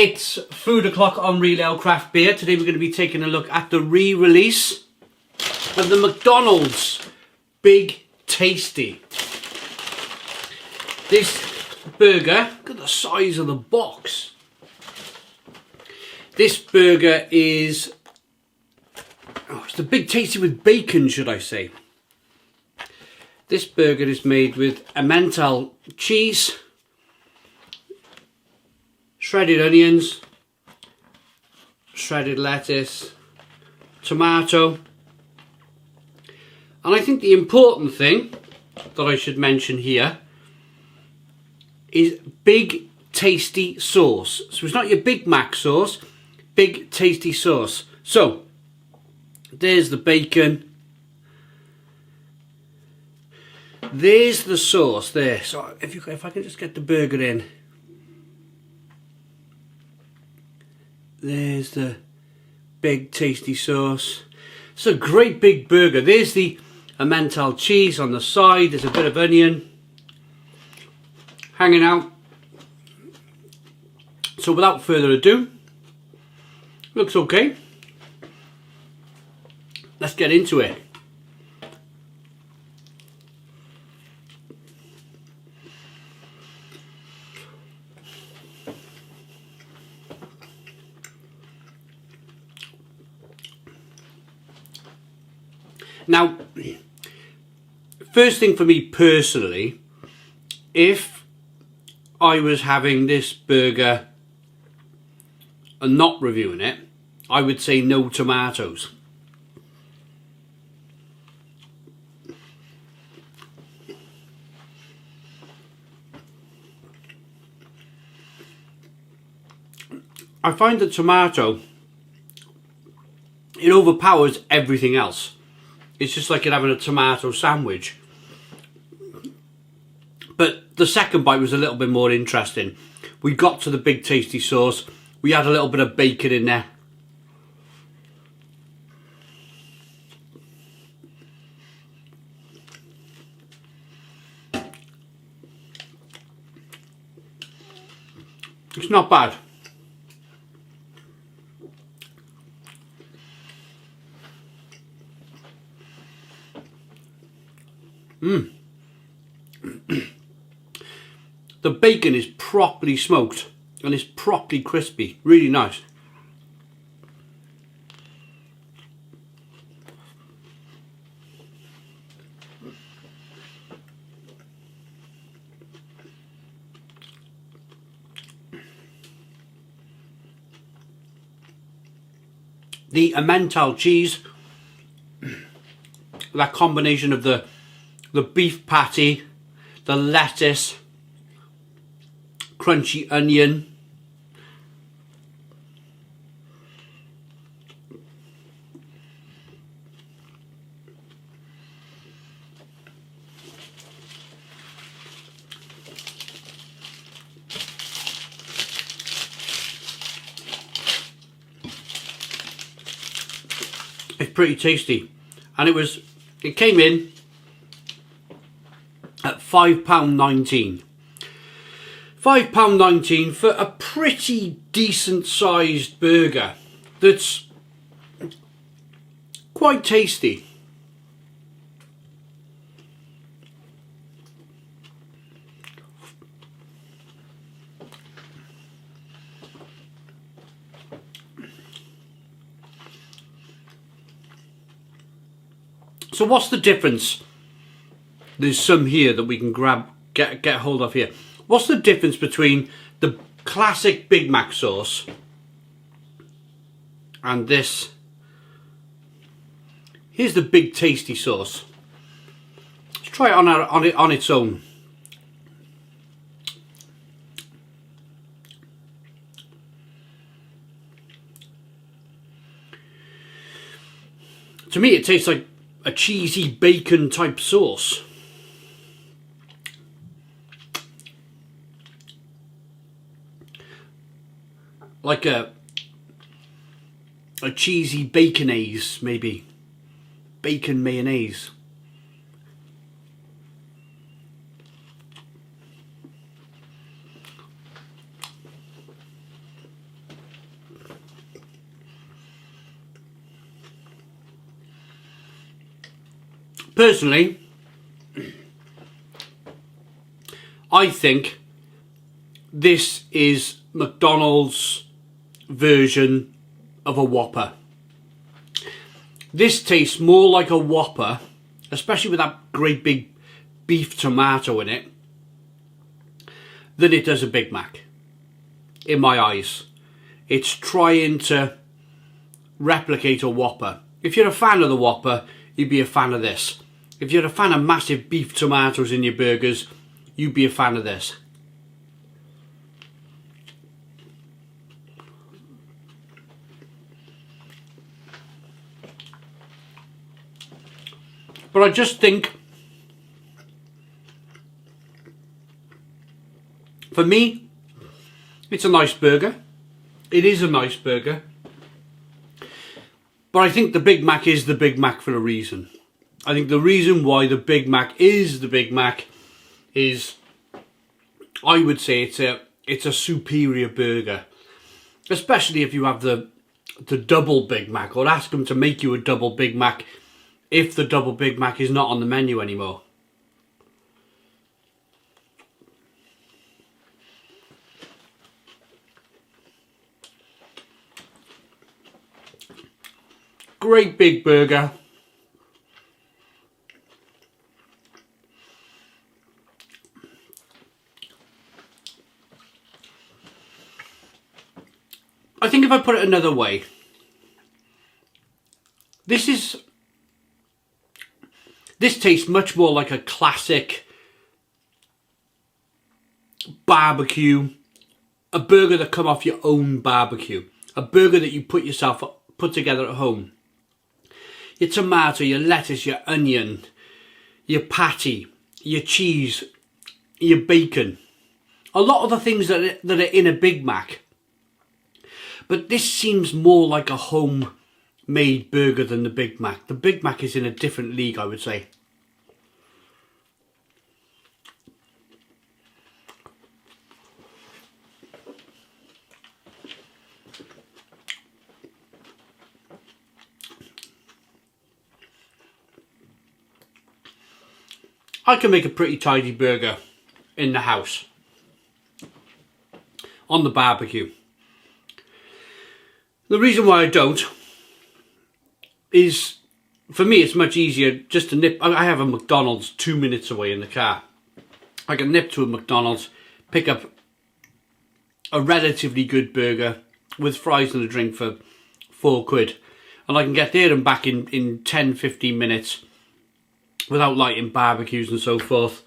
It's food o'clock on Real Ale Craft Beer. Today we're going to be taking a look at the re-release of the McDonald's Big Tasty. This burger, look at the size of the box. This burger is, it's the Big Tasty with bacon, should I say. This burger is made with Emmental cheese, shredded onions, shredded lettuce, tomato, and I think the important thing that I should mention here is Big Tasty sauce. So it's not your Big Mac sauce, Big Tasty sauce. So there's the bacon, there's the sauce there. So if I can just get the burger in. There's the Big Tasty sauce. It's a great big burger. There's the Emmental cheese on the side. There's a bit of onion hanging out. So without further ado, looks okay. Let's get into it. Now, first thing for me personally, if I was having this burger and not reviewing it, I would say no tomatoes. I find the tomato, it overpowers everything else. It's just like you're having a tomato sandwich. But the second bite was a little bit more interesting. We got to the Big Tasty sauce. We had a little bit of bacon in there. It's not bad. The bacon is properly smoked and it's properly crispy, really nice. The Emmental cheese, that combination of the beef patty, the lettuce, crunchy onion, it's pretty tasty, and it came in at £5.19. £5.19 for a pretty decent sized burger that's quite tasty. So what's the difference? There's some here that we can get hold of here. What's the difference between the classic Big Mac sauce and this? Here's the Big Tasty sauce. Let's try it on its own. To me, it tastes like a cheesy bacon type sauce. Like a cheesy baconaise, maybe. Bacon mayonnaise. Personally, I think this is McDonald's version of a Whopper. This tastes more like a Whopper, especially with that great big beef tomato in it, than it does a Big Mac, in my eyes. It's trying to replicate a Whopper. If you're a fan of the Whopper, you'd be a fan of this. If you're a fan of massive beef tomatoes in your burgers, you'd be a fan of this. But I just think, for me, it's a nice burger. It is a nice burger. But I think the Big Mac is the Big Mac for a reason. I think the reason why the Big Mac is the Big Mac is, I would say it's a superior burger. Especially if you have the double Big Mac, or ask them to make you a double Big Mac if the double Big Mac is not on the menu anymore. Great big burger. I think if I put it another way, this tastes much more like a classic barbecue, a burger that come off your own barbecue, a burger that you put together at home. Your tomato, your lettuce, your onion, your patty, your cheese, your bacon. A lot of the things that are in a Big Mac. But this seems more like a homemade burger than the Big Mac. The Big Mac is in a different league, I would say. I can make a pretty tidy burger in the house, on the barbecue. The reason why I don't is, for me, it's much easier just to nip. I have a McDonald's 2 minutes away in the car. I can nip to a McDonald's, pick up a relatively good burger with fries and a drink for £4, and I can get there and back in 10-15 minutes without lighting barbecues and so forth.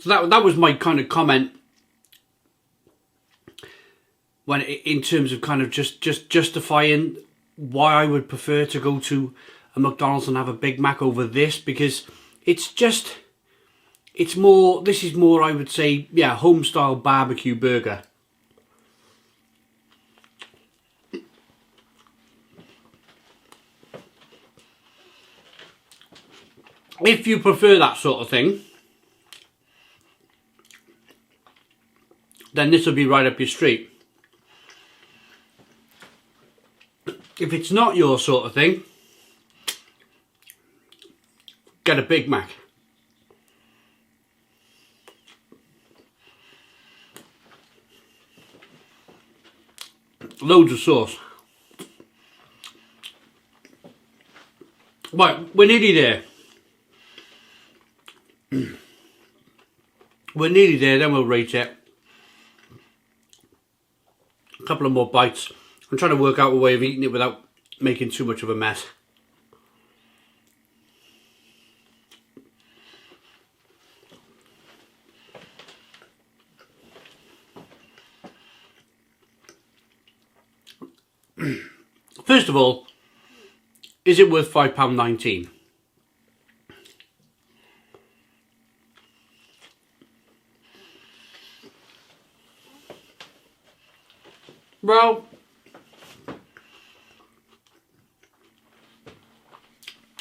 So that was my kind of comment when, in terms of kind of just justifying why I would prefer to go to a McDonald's and have a Big Mac over this, because this is more, I would say, yeah, home style barbecue burger. If you prefer that sort of thing, then this will be right up your street. If it's not your sort of thing, get a Big Mac. Loads of sauce. Right, we're nearly there. We're nearly there, then we'll rate it. A couple of more bites. I'm trying to work out a way of eating it without making too much of a mess. First of all, is it worth £5.19? Well,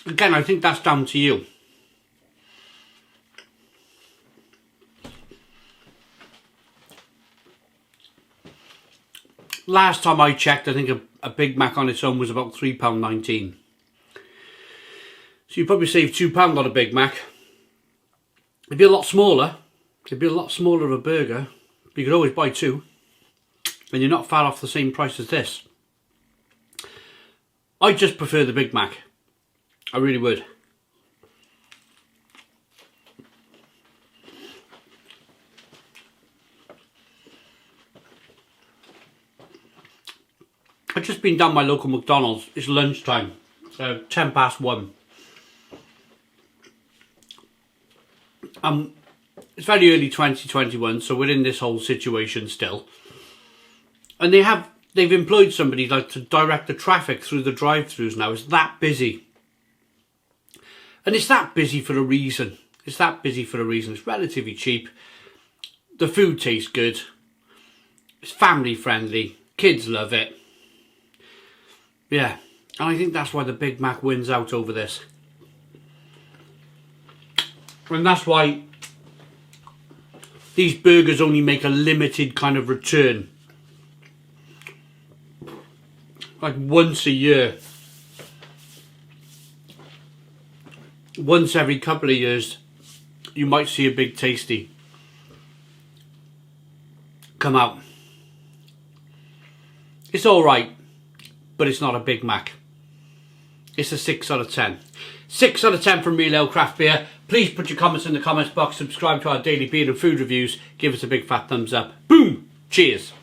again, I think that's down to you. Last time I checked, I think a Big Mac on its own was about £3.19. So you probably save £2 on a Big Mac. It'd be a lot smaller. It'd be a lot smaller of a burger. But you could always buy two. And you're not far off the same price as this. I just prefer the Big Mac. I really would. I've just been down my local McDonald's. It's lunchtime. 1:10. It's very early 2021, so we're in this whole situation still. And they've employed somebody like to direct the traffic through the drive-thrus now. It's that busy. And it's that busy for a reason. It's that busy for a reason. It's relatively cheap. The food tastes good. It's family friendly. Kids love it. Yeah. And I think that's why the Big Mac wins out over this. And that's why these burgers only make a limited kind of return. Like once a year. Once every couple of years, you might see a Big Tasty come out. It's alright, but it's not a Big Mac. It's a 6 out of 10. 6 out of 10 from Real Ale Craft Beer. Please put your comments in the comments box. Subscribe to our daily beer and food reviews. Give us a big fat thumbs up. Boom! Cheers!